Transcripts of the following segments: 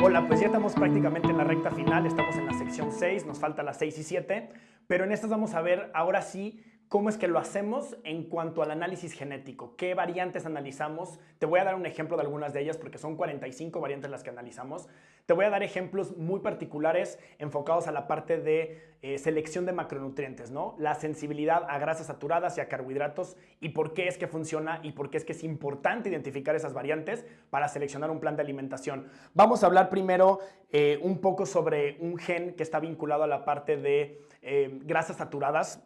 Hola, pues ya estamos prácticamente en la recta final, estamos en la sección 6, nos falta las 6 y 7, pero en estas vamos a ver ahora sí cómo es que lo hacemos en cuanto al análisis genético, qué variantes analizamos. Te voy a dar un ejemplo de algunas de ellas porque son 45 variantes las que analizamos. Te voy a dar ejemplos muy particulares enfocados a la parte de selección de macronutrientes, ¿no? La sensibilidad a grasas saturadas y a carbohidratos y por qué es que funciona y por qué es que es importante identificar esas variantes para seleccionar un plan de alimentación. Vamos a hablar primero un poco sobre un gen que está vinculado a la parte de grasas saturadas.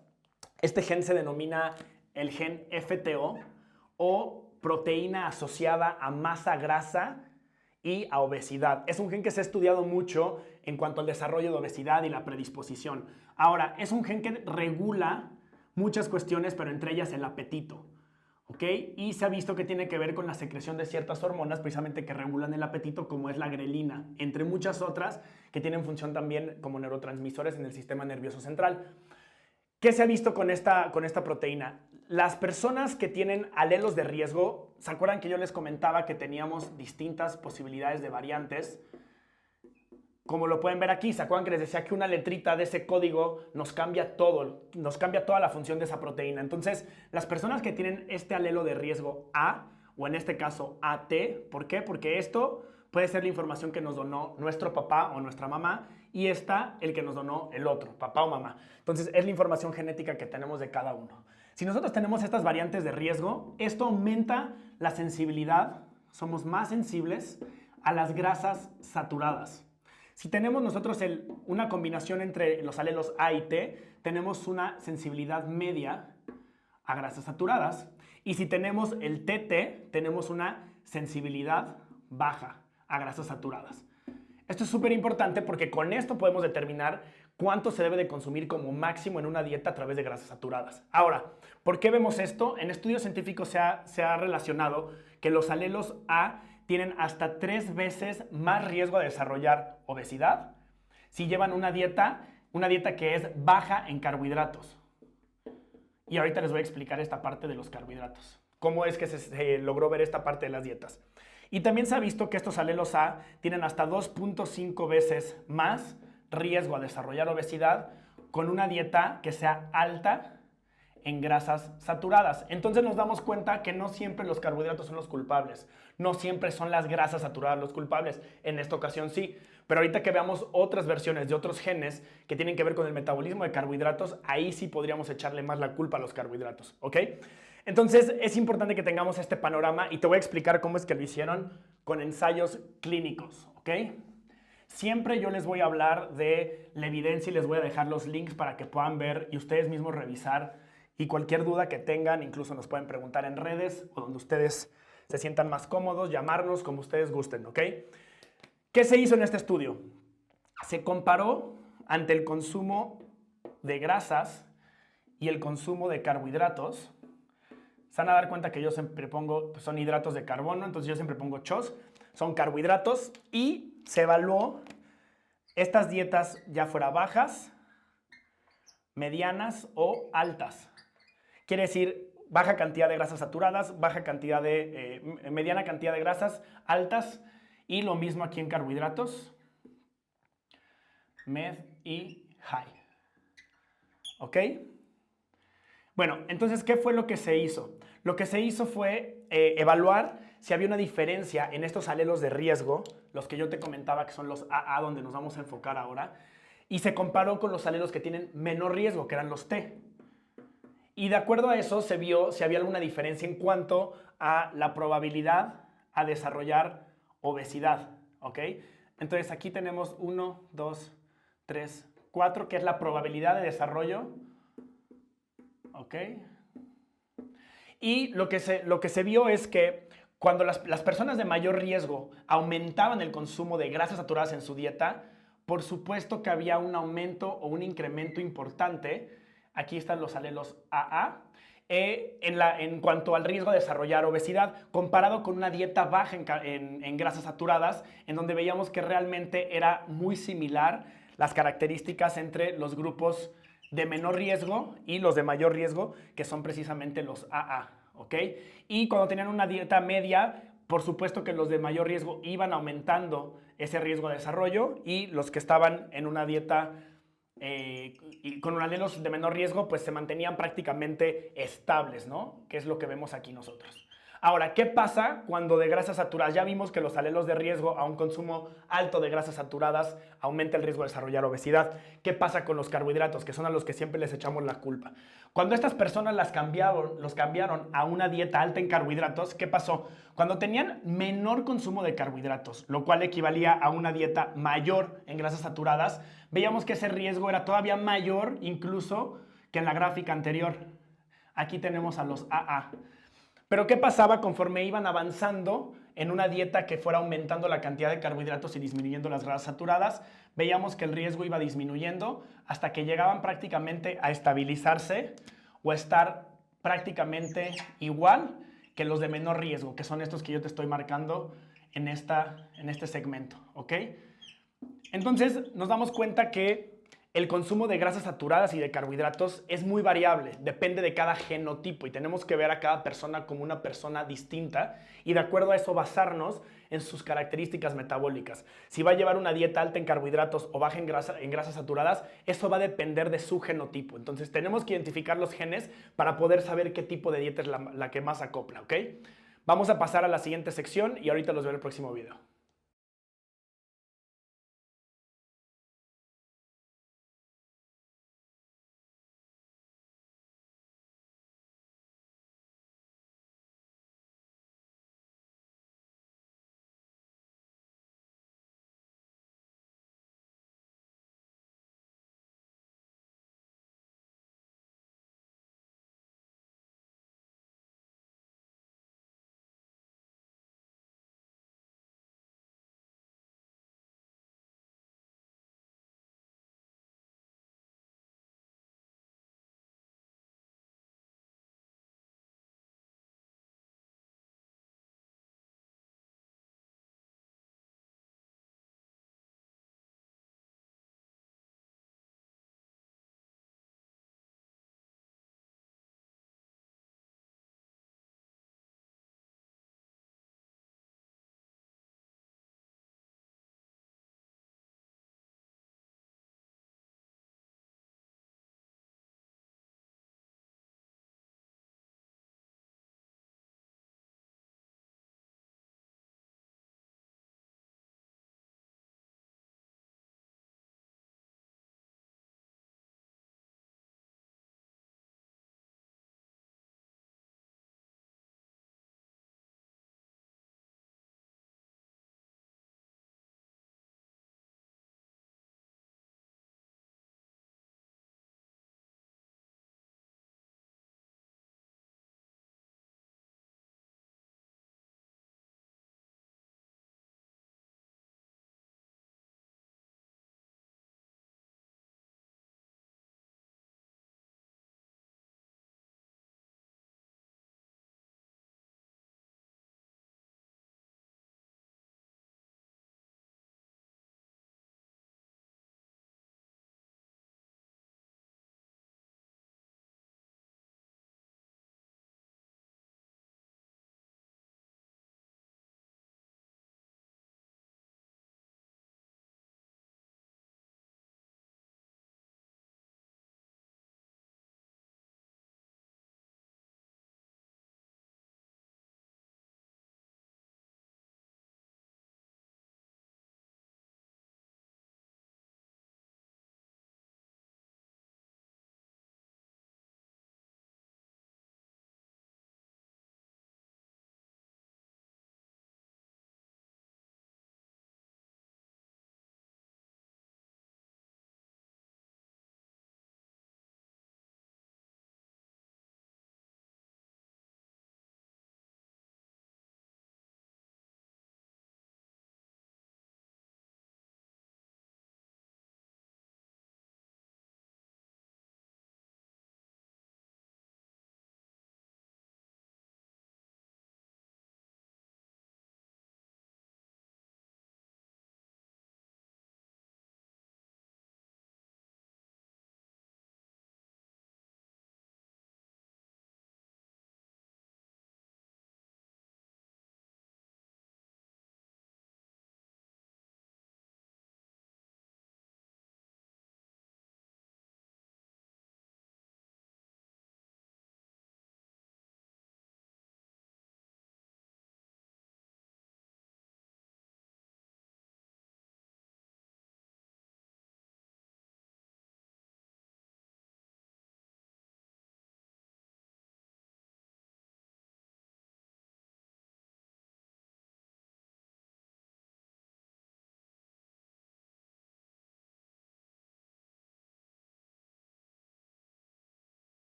Este gen se denomina el gen FTO o proteína asociada a masa grasa y a obesidad. Es un gen que se ha estudiado mucho en cuanto al desarrollo de obesidad y la predisposición. Ahora, es un gen que regula muchas cuestiones, pero entre ellas el apetito. ¿Ok? Y se ha visto que tiene que ver con la secreción de ciertas hormonas precisamente que regulan el apetito, como es la grelina, entre muchas otras que tienen función también como neurotransmisores en el sistema nervioso central. ¿Qué se ha visto con esta proteína? Las personas que tienen alelos de riesgo, ¿se acuerdan que yo les comentaba que teníamos distintas posibilidades de variantes? Como lo pueden ver aquí, ¿se acuerdan que les decía que una letrita de ese código nos cambia todo, nos cambia toda la función de esa proteína? Entonces, las personas que tienen este alelo de riesgo A, o en este caso AT, ¿por qué? Porque esto puede ser la información que nos donó nuestro papá o nuestra mamá y esta el que nos donó el otro, papá o mamá. Entonces, es la información genética que tenemos de cada uno. Si nosotros tenemos estas variantes de riesgo, esto aumenta la sensibilidad, somos más sensibles a las grasas saturadas. Si tenemos nosotros una combinación entre los alelos A y T, tenemos una sensibilidad media a grasas saturadas. Y si tenemos el TT, tenemos una sensibilidad baja a grasas saturadas. Esto es súper importante porque con esto podemos determinar cuánto se debe de consumir como máximo en una dieta a través de grasas saturadas. Ahora, ¿por qué vemos esto? En estudios científicos se ha relacionado que los alelos A tienen hasta 3 veces más riesgo de desarrollar obesidad si llevan una dieta que es baja en carbohidratos. Y ahorita les voy a explicar esta parte de los carbohidratos. Cómo es que se logró ver esta parte de las dietas. Y también se ha visto que estos alelos A tienen hasta 2.5 veces más riesgo a desarrollar obesidad con una dieta que sea alta en grasas saturadas. Entonces nos damos cuenta que no siempre los carbohidratos son los culpables, no siempre son las grasas saturadas los culpables. En esta ocasión sí, pero ahorita que veamos otras versiones de otros genes que tienen que ver con el metabolismo de carbohidratos, ahí sí podríamos echarle más la culpa a los carbohidratos, ¿ok? Entonces es importante que tengamos este panorama y te voy a explicar cómo es que lo hicieron con ensayos clínicos, ¿ok? Siempre yo les voy a hablar de la evidencia y les voy a dejar los links para que puedan ver y ustedes mismos revisar. Y cualquier duda que tengan, incluso nos pueden preguntar en redes o donde ustedes se sientan más cómodos, llamarnos como ustedes gusten, ¿ok? ¿Qué se hizo en este estudio? Se comparó ante el consumo de grasas y el consumo de carbohidratos. Se van a dar cuenta que yo siempre pongo, pues son hidratos de carbono, entonces yo siempre pongo CHOS, son carbohidratos y se evaluó estas dietas ya fuera bajas, medianas o altas. Quiere decir baja cantidad de grasas saturadas, mediana cantidad de grasas altas y lo mismo aquí en carbohidratos, med y high. ¿Ok? Bueno, entonces, ¿qué fue lo que se hizo? Lo que se hizo fue evaluar si había una diferencia en estos alelos de riesgo, los que yo te comentaba que son los AA, donde nos vamos a enfocar ahora, y se comparó con los alelos que tienen menor riesgo, que eran los T. Y de acuerdo a eso se vio si había alguna diferencia en cuanto a la probabilidad a desarrollar obesidad, ¿ok? Entonces aquí tenemos 1, 2, 3, 4, que es la probabilidad de desarrollo, ¿ok? Y lo que se vio es que cuando las personas de mayor riesgo aumentaban el consumo de grasas saturadas en su dieta, por supuesto que había un aumento o un incremento importante. Aquí están los alelos AA. En cuanto al riesgo de desarrollar obesidad, comparado con una dieta baja en grasas saturadas, en donde veíamos que realmente era muy similar las características entre los grupos de menor riesgo y los de mayor riesgo, que son precisamente los AA, ¿ok? Y cuando tenían una dieta media, por supuesto que los de mayor riesgo iban aumentando ese riesgo de desarrollo y los que estaban en una dieta y con alelos de menor riesgo, pues se mantenían prácticamente estables, ¿no? Que es lo que vemos aquí nosotros. Ahora, ¿qué pasa cuando de grasas saturadas? Ya vimos que los alelos de riesgo a un consumo alto de grasas saturadas aumenta el riesgo de desarrollar obesidad. ¿Qué pasa con los carbohidratos, que son a los que siempre les echamos la culpa? Cuando estas personas los cambiaron a una dieta alta en carbohidratos, ¿qué pasó? Cuando tenían menor consumo de carbohidratos, lo cual equivalía a una dieta mayor en grasas saturadas, veíamos que ese riesgo era todavía mayor incluso que en la gráfica anterior. Aquí tenemos a los AA. Pero ¿qué pasaba conforme iban avanzando en una dieta que fuera aumentando la cantidad de carbohidratos y disminuyendo las grasas saturadas? Veíamos que el riesgo iba disminuyendo hasta que llegaban prácticamente a estabilizarse o a estar prácticamente igual que los de menor riesgo, que son estos que yo te estoy marcando en este segmento, ¿ok? Entonces nos damos cuenta que el consumo de grasas saturadas y de carbohidratos es muy variable, depende de cada genotipo y tenemos que ver a cada persona como una persona distinta y de acuerdo a eso basarnos en sus características metabólicas. Si va a llevar una dieta alta en carbohidratos o baja en grasas saturadas, eso va a depender de su genotipo. Entonces tenemos que identificar los genes para poder saber qué tipo de dieta es la que más acopla, ¿ok? Vamos a pasar a la siguiente sección y ahorita los veo en el próximo video.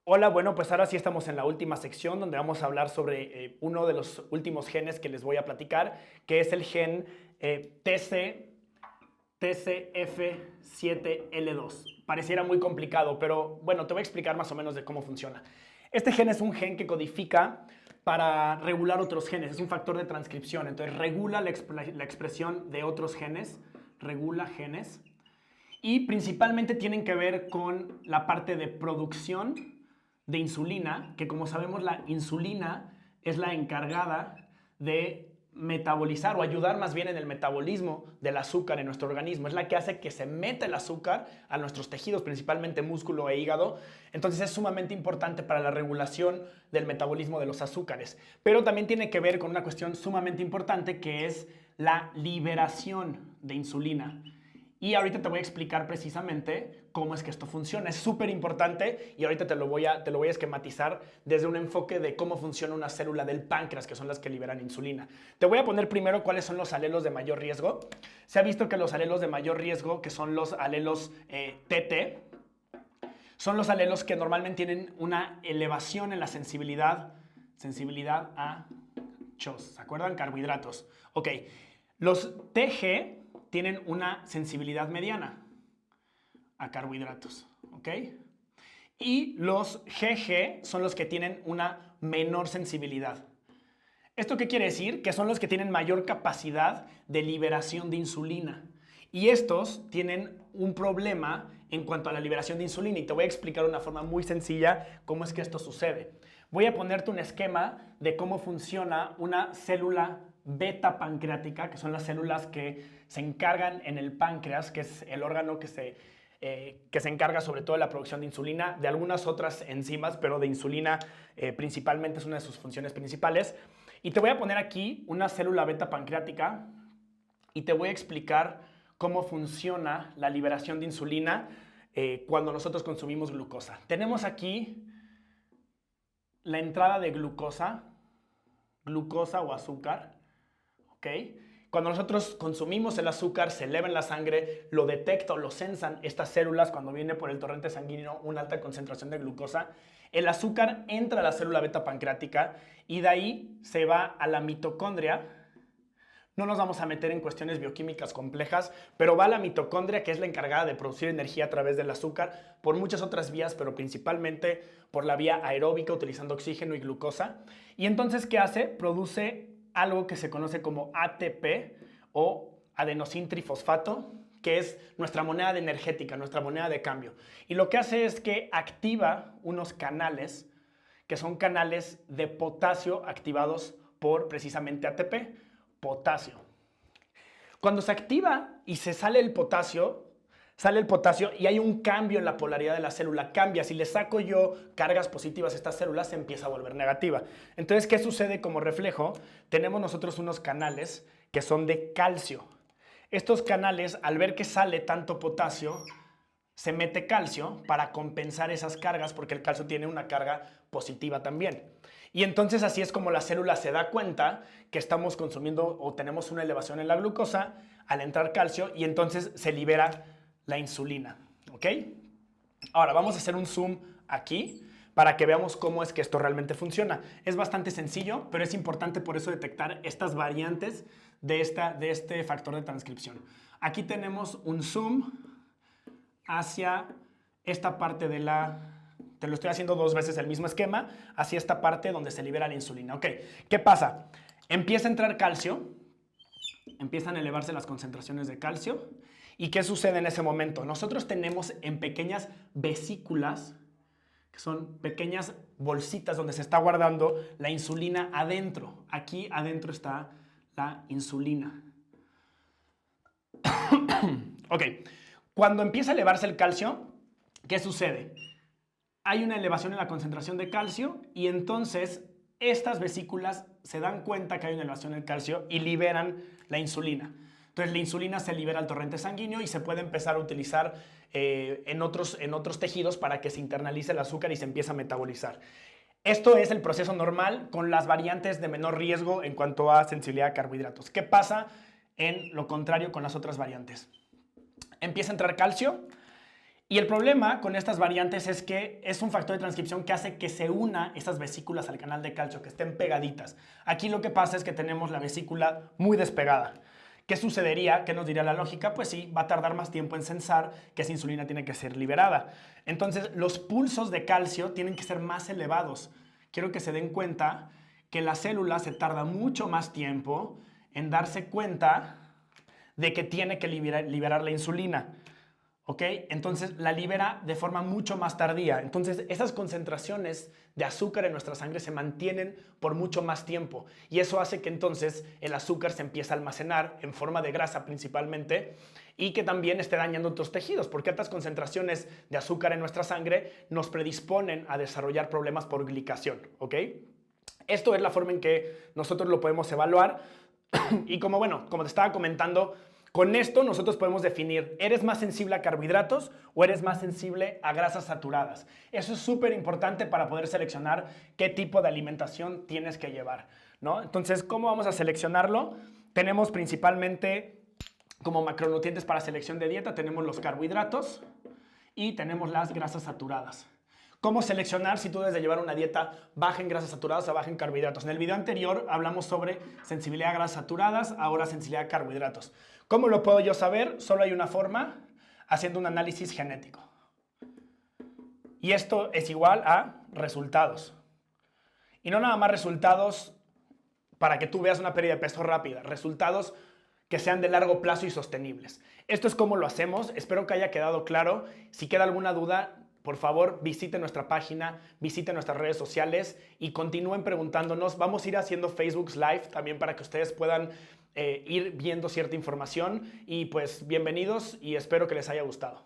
Hola, bueno, pues ahora sí estamos en la última sección donde vamos a hablar sobre uno de los últimos genes que les voy a platicar, que es el gen TCF7L2. Pareciera muy complicado, pero bueno, te voy a explicar más o menos de cómo funciona. Este gen es un gen que codifica para regular otros genes, es un factor de transcripción, entonces regula la expresión de otros genes, regula genes, y principalmente tienen que ver con la parte de producción de insulina, que como sabemos la insulina es la encargada de metabolizar o ayudar más bien en el metabolismo del azúcar en nuestro organismo. Es la que hace que se meta el azúcar a nuestros tejidos, principalmente músculo e hígado. Entonces es sumamente importante para la regulación del metabolismo de los azúcares. Pero también tiene que ver con una cuestión sumamente importante que es la liberación de insulina. Y ahorita te voy a explicar precisamente cómo es que esto funciona. Es súper importante y ahorita te lo voy a esquematizar desde un enfoque de cómo funciona una célula del páncreas, que son las que liberan insulina. Te voy a poner primero cuáles son los alelos de mayor riesgo. Se ha visto que los alelos de mayor riesgo, que son los alelos TT, son los alelos que normalmente tienen una elevación en la sensibilidad a CHOS. ¿Se acuerdan? Carbohidratos. Ok. Los TG tienen una sensibilidad mediana a carbohidratos, ¿ok? Y los GG son los que tienen una menor sensibilidad. ¿Esto qué quiere decir? Que son los que tienen mayor capacidad de liberación de insulina. Y estos tienen un problema en cuanto a la liberación de insulina y te voy a explicar de una forma muy sencilla cómo es que esto sucede. Voy a ponerte un esquema de cómo funciona una célula beta pancreática, que son las células que se encargan en el páncreas, que es el órgano que se encarga sobre todo de la producción de insulina, de algunas otras enzimas, pero de insulina principalmente es una de sus funciones principales. Y te voy a poner aquí una célula beta pancreática y te voy a explicar cómo funciona la liberación de insulina cuando nosotros consumimos glucosa. Tenemos aquí la entrada de glucosa o azúcar, ¿ok? Cuando nosotros consumimos el azúcar, se eleva en la sangre, lo detecta o lo sensan estas células cuando viene por el torrente sanguíneo una alta concentración de glucosa. El azúcar entra a la célula beta pancreática y de ahí se va a la mitocondria. No nos vamos a meter en cuestiones bioquímicas complejas, pero va a la mitocondria, que es la encargada de producir energía a través del azúcar, por muchas otras vías, pero principalmente por la vía aeróbica, utilizando oxígeno y glucosa. Y entonces, ¿qué hace? Produce algo que se conoce como ATP o adenosintrifosfato, que es nuestra moneda energética, nuestra moneda de cambio. Y lo que hace es que activa unos canales, que son canales de potasio activados por precisamente ATP. Potasio. Cuando se activa y se sale el potasio y hay un cambio en la polaridad de la célula, cambia. Si le saco yo cargas positivas a esta célula, se empieza a volver negativa. Entonces, ¿qué sucede como reflejo? Tenemos nosotros unos canales que son de calcio. Estos canales, al ver que sale tanto potasio, se mete calcio para compensar esas cargas porque el calcio tiene una carga positiva también. Y entonces así es como la célula se da cuenta que estamos consumiendo o tenemos una elevación en la glucosa al entrar calcio y entonces se libera la insulina, ¿ok? Ahora vamos a hacer un zoom aquí para que veamos cómo es que esto realmente funciona. Es bastante sencillo, pero es importante por eso detectar estas variantes de este factor de transcripción. Aquí tenemos un zoom hacia esta parte de la... Te lo estoy haciendo dos veces el mismo esquema, hacia esta parte donde se libera la insulina. Ok, ¿qué pasa? Empieza a entrar calcio, empiezan a elevarse las concentraciones de calcio. ¿Y qué sucede en ese momento? Nosotros tenemos en pequeñas vesículas, que son pequeñas bolsitas donde se está guardando la insulina adentro. Aquí adentro está la insulina. Ok, cuando empieza a elevarse el calcio, ¿qué sucede? Hay una elevación en la concentración de calcio y entonces estas vesículas se dan cuenta que hay una elevación en el calcio y liberan la insulina. Entonces la insulina se libera al torrente sanguíneo y se puede empezar a utilizar en otros tejidos para que se internalice el azúcar y se empiece a metabolizar. Esto es el proceso normal con las variantes de menor riesgo en cuanto a sensibilidad a carbohidratos. ¿Qué pasa en lo contrario con las otras variantes? Empieza a entrar calcio Y el problema con estas variantes es que es un factor de transcripción que hace que se una estas vesículas al canal de calcio, que estén pegaditas. Aquí lo que pasa es que tenemos la vesícula muy despegada. ¿Qué sucedería? ¿Qué nos diría la lógica? Pues sí, va a tardar más tiempo en sensar que esa insulina tiene que ser liberada. Entonces, los pulsos de calcio tienen que ser más elevados. Quiero que se den cuenta que la célula se tarda mucho más tiempo en darse cuenta de que tiene que liberar la insulina. ¿Ok? Entonces la libera de forma mucho más tardía. Entonces esas concentraciones de azúcar en nuestra sangre se mantienen por mucho más tiempo y eso hace que entonces el azúcar se empiece a almacenar en forma de grasa principalmente y que también esté dañando otros tejidos, porque altas concentraciones de azúcar en nuestra sangre nos predisponen a desarrollar problemas por glicación. ¿Ok? Esto es la forma en que nosotros lo podemos evaluar y como te estaba comentando, con esto nosotros podemos definir, ¿eres más sensible a carbohidratos o eres más sensible a grasas saturadas? Eso es súper importante para poder seleccionar qué tipo de alimentación tienes que llevar, ¿no? Entonces, ¿cómo vamos a seleccionarlo? Tenemos principalmente como macronutrientes para selección de dieta, tenemos los carbohidratos y tenemos las grasas saturadas. ¿Cómo seleccionar si tú debes de llevar una dieta baja en grasas saturadas o baja en carbohidratos? En el video anterior hablamos sobre sensibilidad a grasas saturadas, ahora sensibilidad a carbohidratos. ¿Cómo lo puedo yo saber? Solo hay una forma, haciendo un análisis genético. Y esto es igual a resultados. Y no nada más resultados para que tú veas una pérdida de peso rápida, resultados que sean de largo plazo y sostenibles. Esto es cómo lo hacemos, espero que haya quedado claro. Si queda alguna duda, por favor, visiten nuestra página, visiten nuestras redes sociales y continúen preguntándonos. Vamos a ir haciendo Facebook Live también para que ustedes puedan ir viendo cierta información. Y pues bienvenidos y espero que les haya gustado.